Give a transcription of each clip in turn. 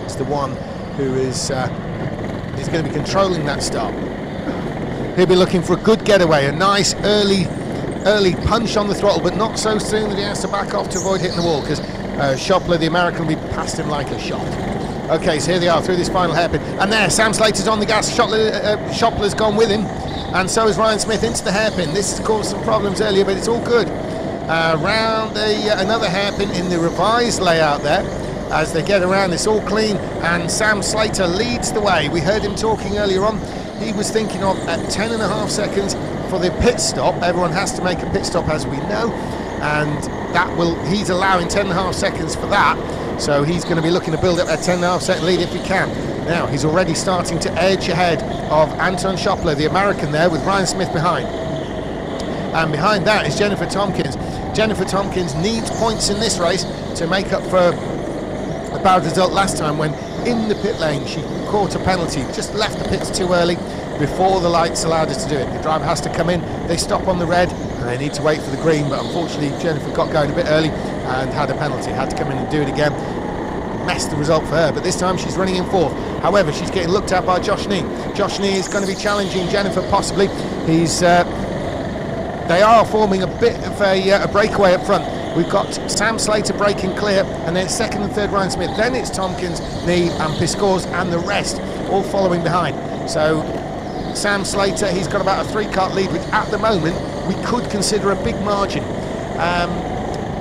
is the one who is going to be controlling that start. He'll be looking for a good getaway, a nice early punch on the throttle, but not so soon that he has to back off to avoid hitting the wall, because Schoppler, the American, will be past him like a shot. Okay, so here they are through this final hairpin, and there, Sam Slater's on the gas. Schoppler's gone with him, and so is Ryan Smith into the hairpin. This has caused some problems earlier, but it's all good. Round another hairpin in the revised layout there. As they get around, it's all clean, and Sam Slater leads the way. We heard him talking earlier on. He was thinking of at 10.5 seconds for the pit stop. Everyone has to make a pit stop, as we know, and he's allowing 10.5 seconds for that. So he's going to be looking to build up that 10.5 second lead if he can. Now he's already starting to edge ahead of Anton Schoppler, the American, there, with Ryan Smith behind. And behind that is Jennifer Tompkins. Jennifer Tompkins needs points in this race to make up for a bad result last time when in the pit lane she caught a penalty, just left the pits too early before the lights allowed her to do it. The driver has to come in, they stop on the red and they need to wait for the green, but unfortunately Jennifer got going a bit early and had a penalty, had to come in and do it again. Messed the result for her, but this time she's running in fourth. However, she's getting looked at by Josh Nee. Josh Nee is going to be challenging Jennifer possibly. They are forming a bit of a breakaway up front. We've got Sam Slater breaking clear, and then second and third Ryan Smith. Then it's Tompkins, Nee and Piscors and the rest all following behind. So Sam Slater, he's got about a 3-car lead, which at the moment we could consider a big margin.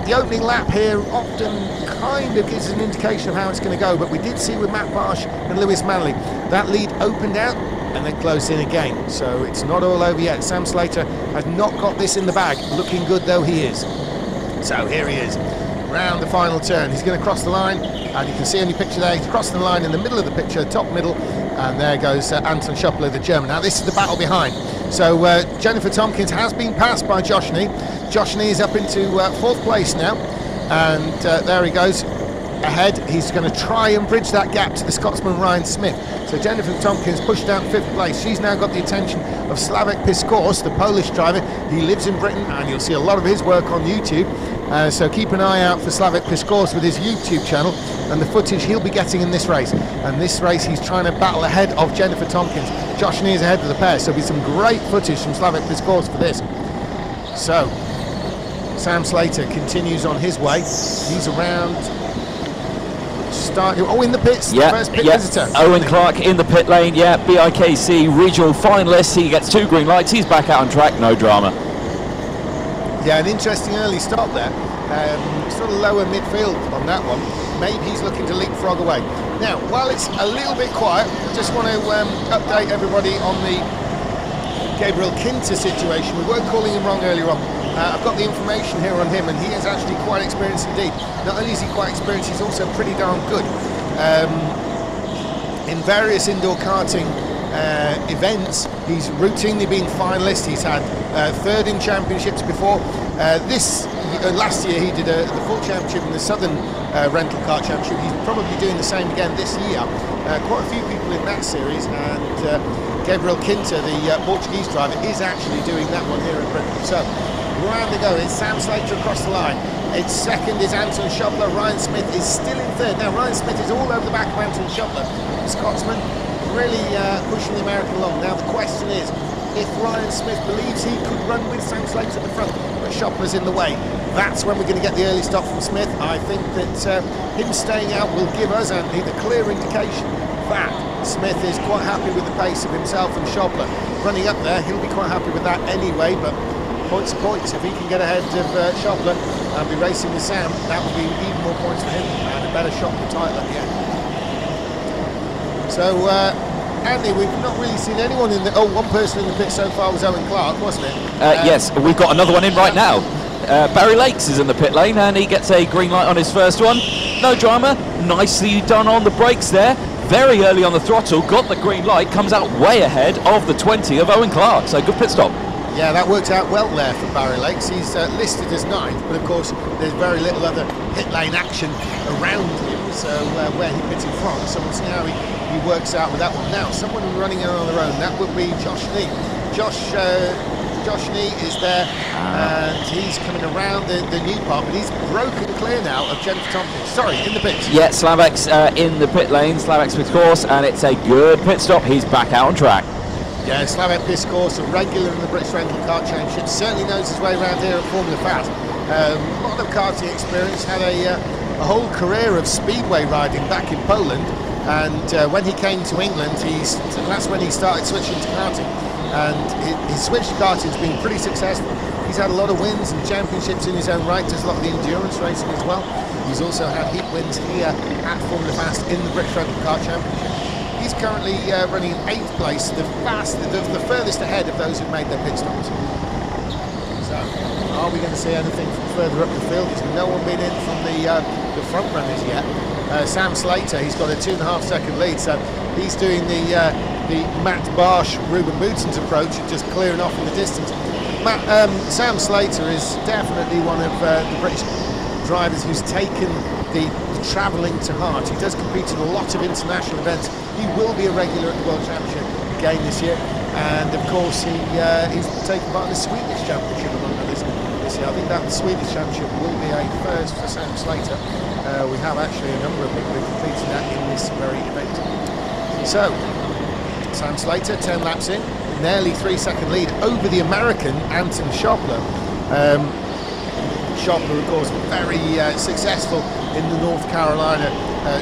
The opening lap here often kind of gives an indication of how it's going to go, but we did see with Matt Marsh and Lewis Manley, that lead opened out and then closed in again. So it's not all over yet. Sam Slater has not got this in the bag, looking good though he is. So here he is, round the final turn. He's going to cross the line, and you can see on your picture there, he's crossing the line in the middle of the picture, top middle, and there goes Anton Schoppler, the German. Now this is the battle behind. So Jennifer Tompkins has been passed by Josh Nee. Josh Nee is up into fourth place now, and there he goes ahead. He's going to try and bridge that gap to the Scotsman Ryan Smith. So Jennifer Tompkins pushed down fifth place. She's now got the attention of Slavek Piscors, the Polish driver. He lives in Britain, and you'll see a lot of his work on YouTube. So keep an eye out for Slavek Piscors with his YouTube channel and the footage he'll be getting in this race. And this race he's trying to battle ahead of Jennifer Tompkins. Josh Nee is ahead of the pair, so there'll be some great footage from Slavek Piscors for this. So Sam Slater continues on his way. He's around. In the pits, the first pit visitor. Owen Clark in the pit lane, BRKC regional finalist. He gets 2 green lights, he's back out on track, no drama. Yeah, an interesting early stop there. Sort of lower midfield on that one. Maybe he's looking to leapfrog away. Now, while it's a little bit quiet, I just want to update everybody on the Gabriel Kinter situation. We were calling him wrong earlier on. I've got the information here on him, and he is actually quite experienced indeed. Not only is he quite experienced, he's also pretty darn good. In various indoor karting events, he's routinely been finalist. He's had third in championships before. Last year he did the full championship in the Southern Rental Car Championship. He's probably doing the same again this year. Quite a few people in that series, and Gabriel Kinter, the Portuguese driver, is actually doing that one here in Britain. So round they go. It's Sam Slater across the line. It's second is Anton Schoppler. Ryan Smith is still in third. Now Ryan Smith is all over the back of Anton Schoppler. The Scotsman really pushing the American along. Now the question is, if Ryan Smith believes he could run with Sam Slater at the front, but Schoppler's in the way, that's when we're going to get the early stop from Smith. I think that him staying out will give us a clear indication that Smith is quite happy with the pace of himself and Schoppler. Running up there, he'll be quite happy with that anyway, but points are points. If he can get ahead of Schoppler and be racing with Sam, that would be even more points for him and a better shot for the title at the end. So, Andy, we've not really seen anyone in the... Oh, one person in the pit so far was Owen Clark, wasn't it? Yes, we've got another one in right now. Barry Lakes is in the pit lane, and he gets a green light on his first one. No drama, nicely done on the brakes there. Very early on the throttle, got the green light, comes out way ahead of the 20 of Owen Clark, so good pit stop. Yeah, that worked out well there for Barry Lakes. He's listed as 9th, but of course there's very little other pit lane action around him, so where he pitted from, so we'll see how he works out with that one. Now, someone running in on their own, that would be Josh Nee. Josh Josh Lee is there, and he's coming around the new part, but he's broken clear now of Jennifer Tompkins. Sorry, in the pits. Yeah, Slavek's in the pit lane, Slavek's pit course, and it's a good pit stop. He's back out on track. Yeah, Slavek Piscourse, a regular in the British Rental Car Championship, certainly knows his way around here at Formula Fast. A lot of karting experience, had a whole career of speedway riding back in Poland, and when he came to England, that's when he started switching to karting. And his switch to karting has been pretty successful. He's had a lot of wins and championships in his own right, does a lot of the endurance racing as well. He's also had heat wins here at Formula Fast in the British Rental Car Championship. He's currently running in 8th place, the furthest ahead of those who've made their pit stops. So, are we going to see anything from further up the field? There's no one been in from the front runners yet. Sam Slater, he's got a 2.5 second lead, so he's doing the Matt Barsh, Ruben Boutsen's approach, just clearing off in the distance. Sam Slater is definitely one of the British drivers who's taken the travelling to heart. He does compete in a lot of international events. He will be a regular at the World Championship again this year, and of course he's taken part in the Swedish Championship among others this year. I think that the Swedish Championship will be a first for Sam Slater. We have actually a number of people who competed that in this very event. So Sam Slater, 10 laps in, nearly 3-second lead over the American Anton Schopler. Schopler, of course, very successful in the North Carolina,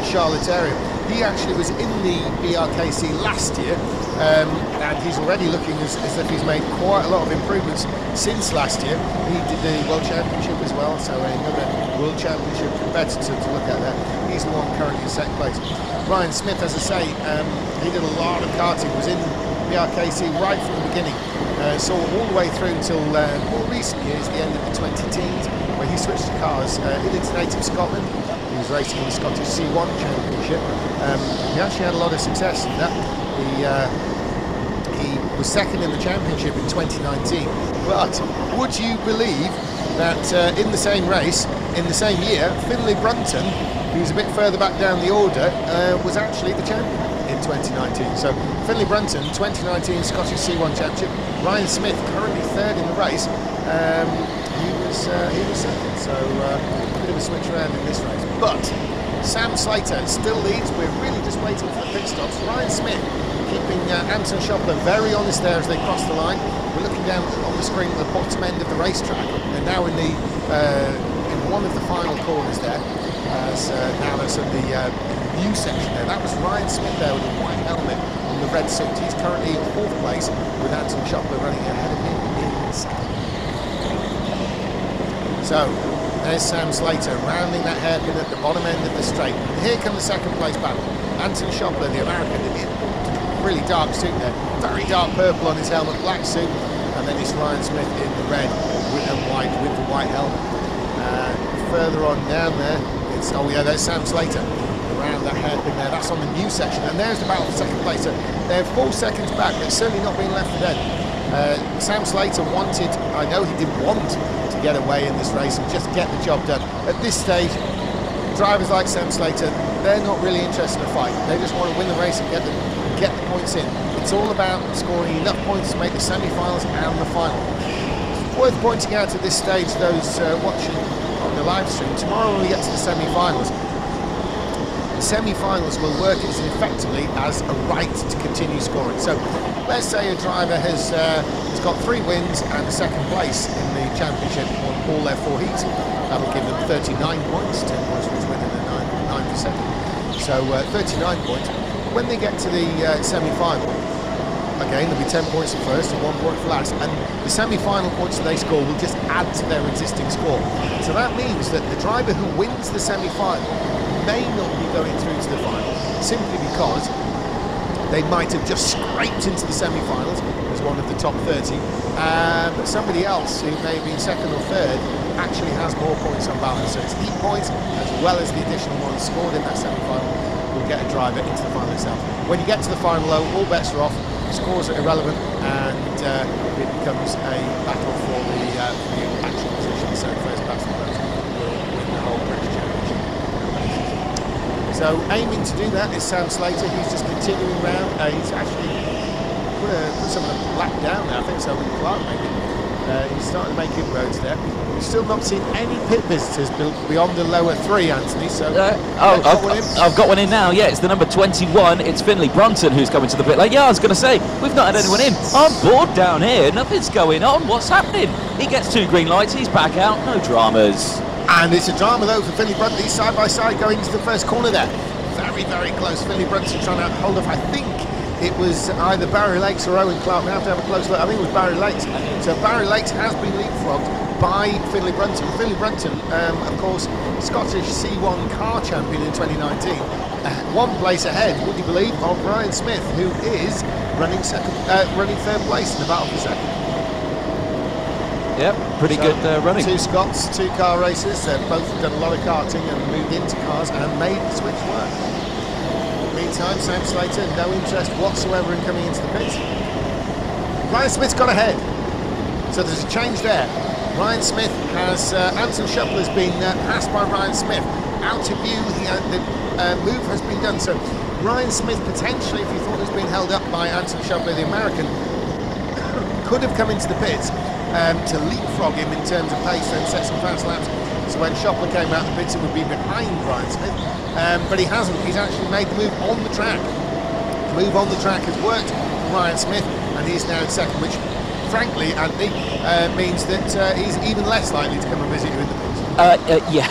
Charlotte area. He actually was in the BRKC last year, and he's already looking as if he's made quite a lot of improvements since last year. He did the World Championship as well, so another World Championship competitor to look at there. He's the one currently in second place. Ryan Smith, as I say, he did a lot of karting, was in BRKC right from the beginning, saw all the way through until more recent years, the end of the 2010s, where he switched to cars in his native Scotland. He was racing in the Scottish C1 Championship. He actually had a lot of success in that. He was second in the championship in 2019. But would you believe that in the same race, in the same year, Finlay Brunton, who's a bit further back down the order, was actually the champion in 2019. So Finlay Brunton, 2019 Scottish C1 Championship. Ryan Smith, currently third in the race. He was second. So a bit of a switch around in this race. But Sam Slater still leads. We're really just waiting for the pit stops. Ryan Smith keeping Anton Schopler very honest there as they cross the line. We're looking down on the screen at the bottom end of the racetrack. They're now in one of the final corners there. Now that's in the new section there. That was Ryan Smith there with a white helmet on the red suit. He's currently in 4th place with Anton Schopler running ahead of him in 2nd. So there's Sam Slater rounding that hairpin at the bottom end of the straight. And here come the second place battle. Anton Schopler, the American, in a really dark suit there. Very dark purple on his helmet, black suit. And then it's Ryan Smith in the red and white with the white helmet. Further on down there, oh yeah, there's Sam Slater around that hairpin there. That's on the new section. And there's the battle for second place. So they're 4 seconds back, but it's certainly not being left for dead. Sam Slater wanted, I know he did want to get away in this race and just get the job done. At this stage, drivers like Sam Slater, they're not really interested in a fight. They just want to win the race and get the points in. It's all about scoring enough points to make the semi-finals and the final. It's worth pointing out at this stage, those watching on the live stream, tomorrow when we get to the semi-finals, the semi-finals will work as effectively as a right to continue scoring. So let's say a driver has got 3 wins and a second place in the championship on all their 4 heats. That'll give them 39 points, 10 points for each win and 9 for second. So 39 points. When they get to the semi-final, again, there'll be 10 points for first and 1 point for last, and the semi-final points that they score will just add to their existing score. So that means that the driver who wins the semi-final may not be going through to the final, simply because they might have just scraped into the semi-finals as one of the top 30, but somebody else who may have been second or third actually has more points on balance. So it's heat points as well as the additional ones scored in that semi-final will get a driver into the final itself. When you get to the final though, all bets are off, scores are irrelevant, and it becomes a battle for the actual position. So first past the post will win the whole British Championship. So aiming to do that is Sam Slater. He's just continuing round. He's actually put some of the black down there, I think so, with Clark maybe. He's starting to make inroads there. We've still not seen any pit visitors beyond the lower 3, Anthony. So I've got one in now. Yeah, it's the number 21. It's Finley Brunton who's coming to the pit lane. Yeah, I was going to say, we've not had anyone in. I'm bored down here. Nothing's going on. What's happening? He gets 2 green lights. He's back out. No dramas. And it's a drama though for Finley Brunton. He's side by side going into the first corner there. Very, very close. Finley Brunton trying to hold off, I think it was either Barry Lakes or Owen Clark. We have to have a close look. I think it was Barry Lakes. So Barry Lakes has been leapfrogged by Finley Brunton. Finley Brunton, of course, Scottish C1 car champion in 2019. One place ahead, would you believe, of Ryan Smith, who is running third place in the battle for second. Yep, pretty good running. 2 Scots, 2 car races. Both have done a lot of karting and moved into cars and made the switch work. Meantime, Sam Slater, no interest whatsoever in coming into the pit. Ryan Smith's got ahead, so there's a change there. Ryan Smith has, Anton Shuttler has been passed by Ryan Smith. Out of view, the move has been done. So Ryan Smith potentially, if you thought he was being held up by Anton Shuttler, the American, could have come into the pits to leapfrog him in terms of pace and set some fast laps. So when Shuttler came out the pits, it would be behind Ryan Smith. But he hasn't. He's actually made the move on the track. The move on the track has worked for Ryan Smith, and he's now in second, which, frankly, Anthony, means that he's even less likely to come and visit you in the pits. Yeah.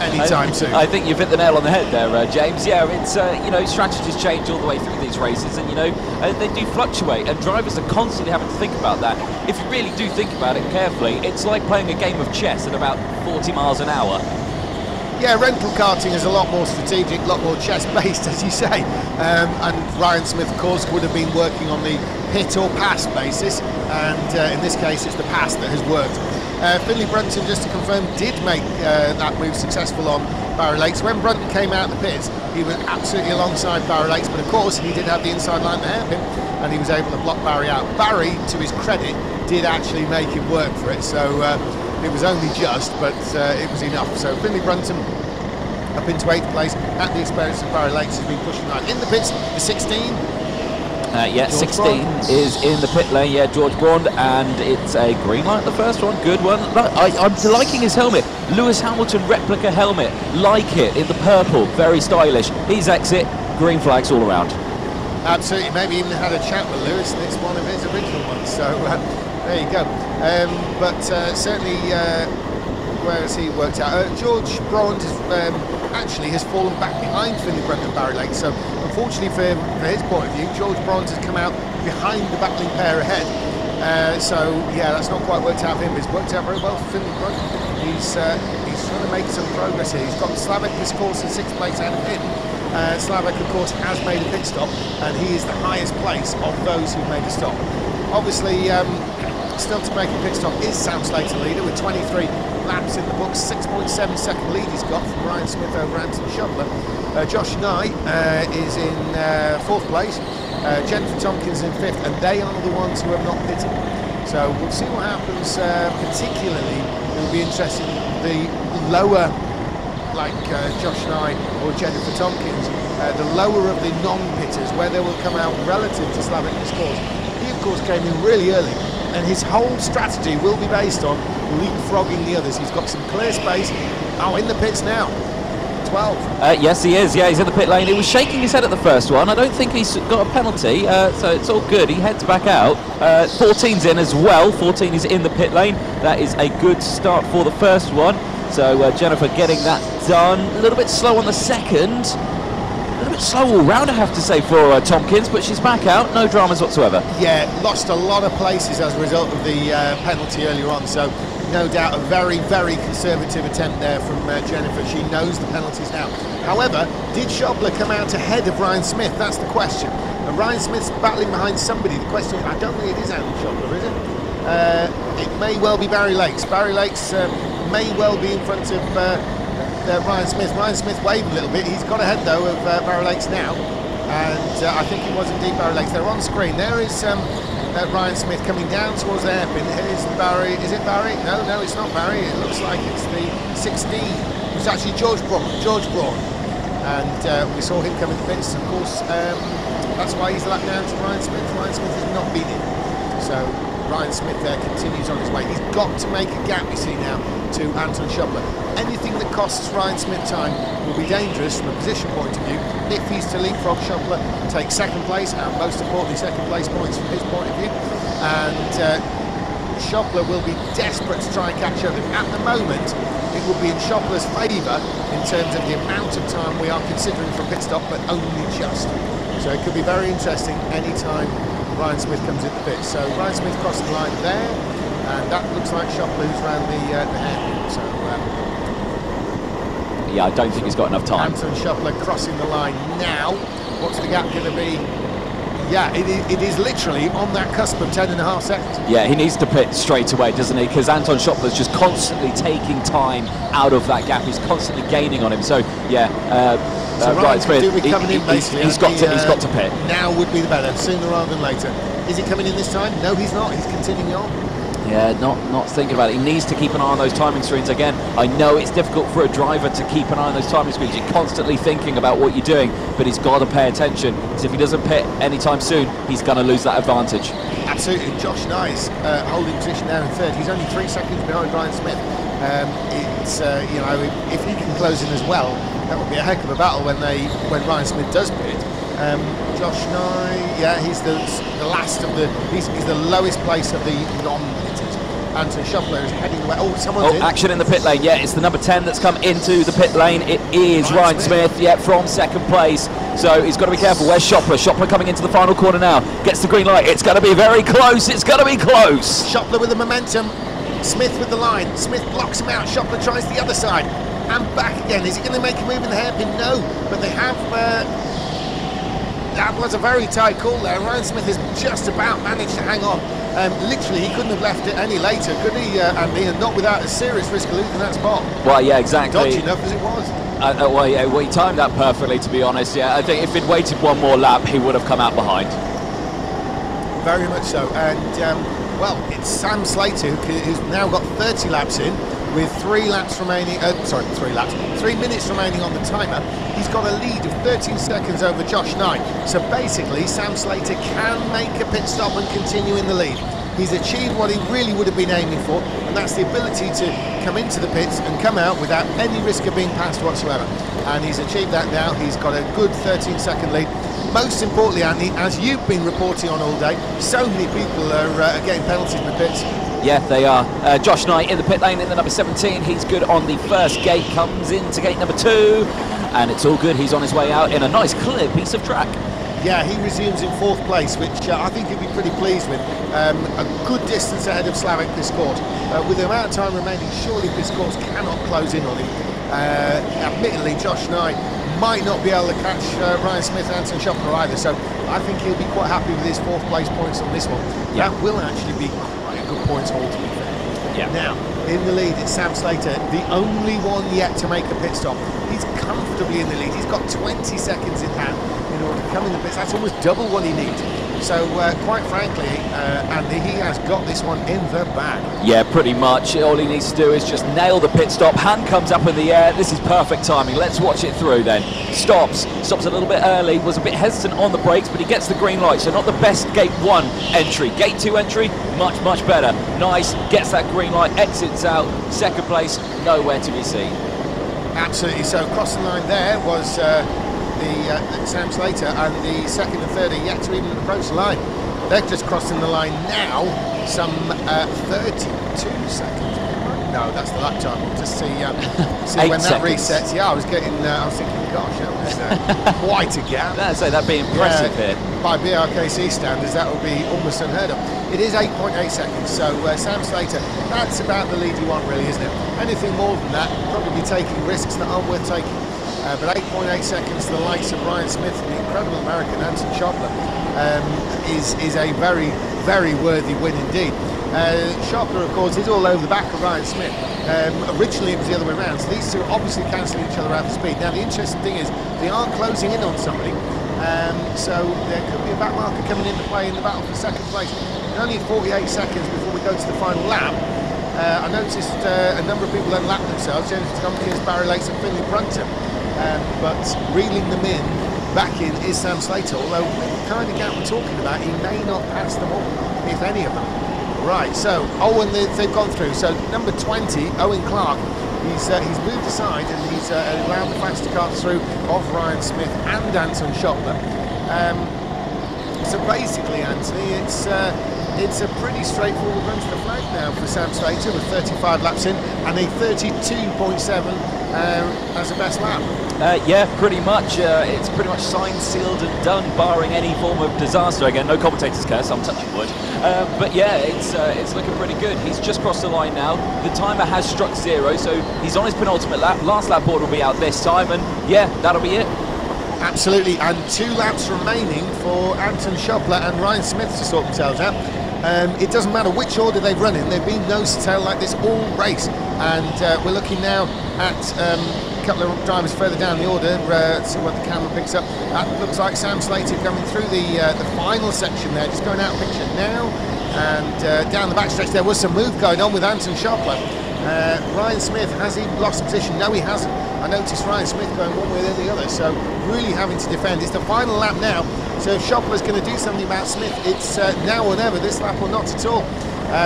Anytime soon. I think you've hit the nail on the head there, James. Yeah, it's you know, strategies change all the way through these races, and you know they do fluctuate, and drivers are constantly having to think about that. If you really do think about it carefully, it's like playing a game of chess at about 40 miles an hour. Yeah, rental karting is a lot more strategic, a lot more chess-based, as you say. And Ryan Smith, of course, would have been working on the hit or pass basis, and in this case, it's the pass that has worked. Finley Brunton, just to confirm, did make that move successful on Barry Lakes. When Brunton came out of the pits, he was absolutely alongside Barry Lakes, but of course, he did have the inside line to help him, and he was able to block Barry out. Barry, to his credit, did actually make him work for it, so it was only just, but it was enough. So Finley Brunton up into 8th place at the expense of Barry Lakes, has been pushing right in the pits. The 16. Yeah, George 16 Braun is in the pit lane. Yeah, George Braun, and it's a green light. The first one, good one. I'm liking his helmet. Lewis Hamilton replica helmet, like it in the purple, very stylish. He's exit, green flags all around. Absolutely, maybe even had a chat with Lewis, and it's one of his original ones. So there you go. But certainly, where has he worked out? George Braun actually has fallen back behind Finley Brunton and Barry Lakes. So unfortunately for his point of view, George Braun has come out behind the battling pair ahead. So yeah, that's not quite worked out for him, but it's worked out very well for Finley Brunton. He's trying to make some progress here. He's got Slavik this course in 6th place out of him. Slavik, of course, has made a pit stop, and he is the highest place of those who've made a stop. Obviously, still to make a pit stop is Sam Slater, leader, with 23 laps in the books. 6.7 second lead he's got from Ryan Smith over Anton Shuttler. Josh Nye is in 4th place. Jennifer Tompkins in 5th, and they are the ones who have not pitted. So we'll see what happens. Particularly, it'll be interesting the lower, like Josh Nye or Jennifer Tompkins, the lower of the non-pitters, where they will come out relative to Slavik this course. He, of course, came in really early, and his whole strategy will be based on leapfrogging the others. He's got some clear space. Oh, in the pits now. 12. Yes, he is. Yeah, he's in the pit lane. He was shaking his head at the first one. I don't think he's got a penalty, so it's all good. He heads back out. 14's in as well. 14 is in the pit lane. That is a good start for the first one. So Jennifer getting that done. A little bit slow on the second. A little bit slow all round, I have to say, for Tompkins, but she's back out. No dramas whatsoever. Yeah, lost a lot of places as a result of the penalty earlier on. So no doubt a very, very conservative attempt there from Jennifer. She knows the penalties now. However, did Shuttler come out ahead of Ryan Smith? That's the question. And Ryan Smith's battling behind somebody. The question is, I don't think it is Anton Shuttler, is it? It may well be Barry Lakes. Barry Lakes may well be in front of Ryan Smith. Ryan Smith waved a little bit. He's got ahead, though, of Barry Lakes now. And I think it was indeed Barry Lakes. They're on screen. There is Ryan Smith coming down towards the hairpin. Here's Barry. Is it Barry? No, it's not Barry. It looks like it's the 16. It's actually George Braun. And we saw him come in the pits. Of course, that's why he's a lap down to Ryan Smith. Ryan Smith has not been in. So Ryan Smith there continues on his way. He's got to make a gap, you see now, to Anton Schopler. Anything that costs Ryan Smith time will be dangerous from a position point of view. If he's to leapfrog Schopler, take second place, and most importantly, second place points from his point of view. And Schopler will be desperate to try and catch up. At the moment, it will be in Schopler's favour in terms of the amount of time we are considering for a pit stop, but only just. So it could be very interesting any time Ryan Smith comes in the pit. So Ryan Smith crossing the line there, and that looks like Schopler who's round the hairpin. So yeah, I don't think he's got enough time. Anton Schopler crossing the line now. What's the gap going to be? Yeah, it is literally on that cusp of 10.5 seconds. Yeah, he needs to pit straight away, doesn't he? Because Anton Schopler's just constantly taking time out of that gap. He's constantly gaining on him. So yeah, so Ryan Smith, coming in basically. He's got to pit. Now would be the better, sooner rather than later. Is he coming in this time? No, he's not. He's continuing on. Yeah, not thinking about it. He needs to keep an eye on those timing screens. Again, I know it's difficult for a driver to keep an eye on those timing screens. You're constantly thinking about what you're doing, but he's got to pay attention, because if he doesn't pit anytime soon, he's going to lose that advantage. Absolutely. Josh Nye holding position there in third. He's only 3 seconds behind Ryan Smith. It's you know, if he can close in as well, that would be a heck of a battle when Ryan Smith does pit. Josh Nye, yeah, he's the last of the, he's the lowest place of the non-pitters. Anton Schopler is heading away. Oh, someone's in. Action in the pit lane. Yeah, it's the number 10 that's come into the pit lane. It is Ryan Smith, yeah, from second place. So he's got to be careful. Where's Schopler? Schopler coming into the final corner now. Gets the green light. It's going to be very close. It's going to be close. Schopler with the momentum. Smith with the line. Smith blocks him out. Schopler tries the other side. And back again. Is he going to make a move in the hairpin? No. But they have... that was a very tight call there. Ryan Smith has just about managed to hang on. Literally, he couldn't have left it any later, could he, Andy? And not without a serious risk of losing that spot. Well, yeah, exactly. Dodgy enough as it was. Well, yeah, he timed that perfectly, to be honest. Yeah, I think if he'd waited one more lap, he would have come out behind. Very much so. And, well, it's Sam Slater who's now got 30 laps in, with 3 laps remaining, 3 minutes remaining on the timer. He's got a lead of 13 seconds over Josh Nye. So basically, Sam Slater can make a pit stop and continue in the lead. He's achieved what he really would have been aiming for, and that's the ability to come into the pits and come out without any risk of being passed whatsoever. And he's achieved that now. He's got a good 13-second lead. Most importantly, Andy, as you've been reporting on all day, so many people are getting penalties in the pits. Yeah, they are. Josh Nye in the pit lane in the number 17. He's good on the first gate, comes into gate number 2, and it's all good. He's on his way out in a nice clear piece of track. Yeah, he resumes in 4th place, which I think he'll be pretty pleased with. A good distance ahead of Slavik Piscourt. With the amount of time remaining, surely Piscourt cannot close in on him. Admittedly, Josh Nye might not be able to catch Ryan Smith and Anton Schopler either, so I think he'll be quite happy with his 4th place points on this one. Yeah. That will actually be quite a good points haul, to be fair. Yeah. Now, in the lead, it's Sam Slater, the only one yet to make a pit stop. He's comfortably in the lead. He's got 20 seconds in hand in order to come in the pits. That's almost double what he needs. So, quite frankly, Andy, he has got this one in the bag. Yeah, pretty much. All he needs to do is just nail the pit stop. Hand comes up in the air. This is perfect timing. Let's watch it through then. Stops a little bit early, was a bit hesitant on the brakes, but he gets the green light. So not the best gate 1 entry. Gate 2 entry, much better. Nice, gets that green light, exits out. Second place, nowhere to be seen. Absolutely. So crossing the line there was Sam Slater, and the 2nd and 3rd are yet to even approach the line. They're just crossing the line now, some 32 seconds. No, that's the lap time. We'll just see when that resets. Yeah, I was thinking, gosh, that was quite a gap. I'd say that'd be impressive here. By BRKC standards, that would be almost unheard of. It is 8.8 seconds, so Sam Slater, that's about the lead you want, really, isn't it? Anything more than that, probably taking risks that aren't worth taking. But 8.8 seconds to the likes of Ryan Smith and the incredible American Anton Schopler is a very, very worthy win indeed. Schopler, of course, is all over the back of Ryan Smith. Originally it was the other way around, so these two are obviously cancelling each other out for speed. Now the interesting thing is they are closing in on somebody, so there could be a back marker coming into play in the battle for 2nd place. Only 48 seconds before we go to the final lap. I noticed a number of people unlapped themselves. James Tompkins, Barry Lakes and Finley Brunton. But reeling them back in is Sam Slater, although with the kind of gap we're talking about, he may not pass them all. if any of them. Right, so Owen, they've gone through. So number 20, Owen Clark, he's moved aside and he's allowed the faster cars through of Ryan Smith and Anton Schottler. So basically, Anthony, it's a pretty straightforward run to the flag now for Sam Slater with 35 laps in and a 32.7 as a best lap. Yeah, pretty much. It's pretty much signed, sealed and done, barring any form of disaster. Again, no commentator's curse, I'm touching wood. But yeah, it's looking pretty good. He's just crossed the line now. The timer has struck 0, so he's on his penultimate lap. Last lap board will be out this time, and yeah, that'll be it. Absolutely, and 2 laps remaining for Anton Schottler and Ryan Smith to sort themselves out. It doesn't matter which order they've run in, they've been nose to tail like this all race, and we're looking now at a couple of drivers further down the order. See what the camera picks up. That looks like Sam Slater coming through the final section there, just going out of picture now, and down the backstretch there was some move going on with Anton Schottler. Ryan Smith, has he lost position? No, he hasn't. I noticed Ryan Smith going one way or the other, so really having to defend. It's the final lap now, so if Schottler's going to do something about Smith, it's now or never, this lap or not at all.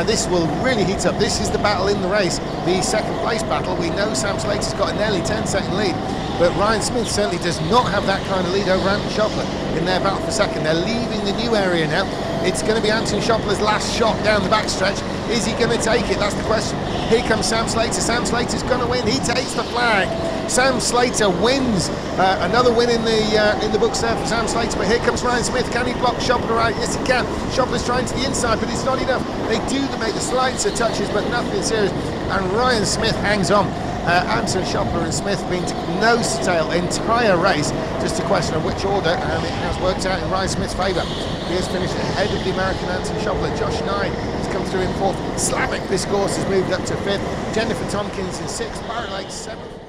This will really heat up. This is the battle in the race, the second place battle. We know Sam Slater's got a nearly 10-second lead, but Ryan Smith certainly does not have that kind of lead over Anton Schottler in their battle for second. They're leaving the new area now. It's going to be Anton Schottler's last shot down the backstretch. Is he going to take it? That's the question. Here comes Sam Slater. Sam Slater's going to win. He takes the flag. Sam Slater wins. Another win in the books there for Sam Slater. But here comes Ryan Smith. Can he block Schottler out? Yes, he can. Schottler's trying to the inside, but it's not enough. They do make the slides of touches, but nothing serious. And Ryan Smith hangs on. Anton Schottler and Smith being nose to tail entire race, just a question of which order, and it has worked out in Ryan Smith's favour. He has finished ahead of the American Anton Schottler. Josh Nye has come through in 4th. Slavic Piscourse has moved up to 5th. Jennifer Tompkins in 6th. Barry Lake 7th.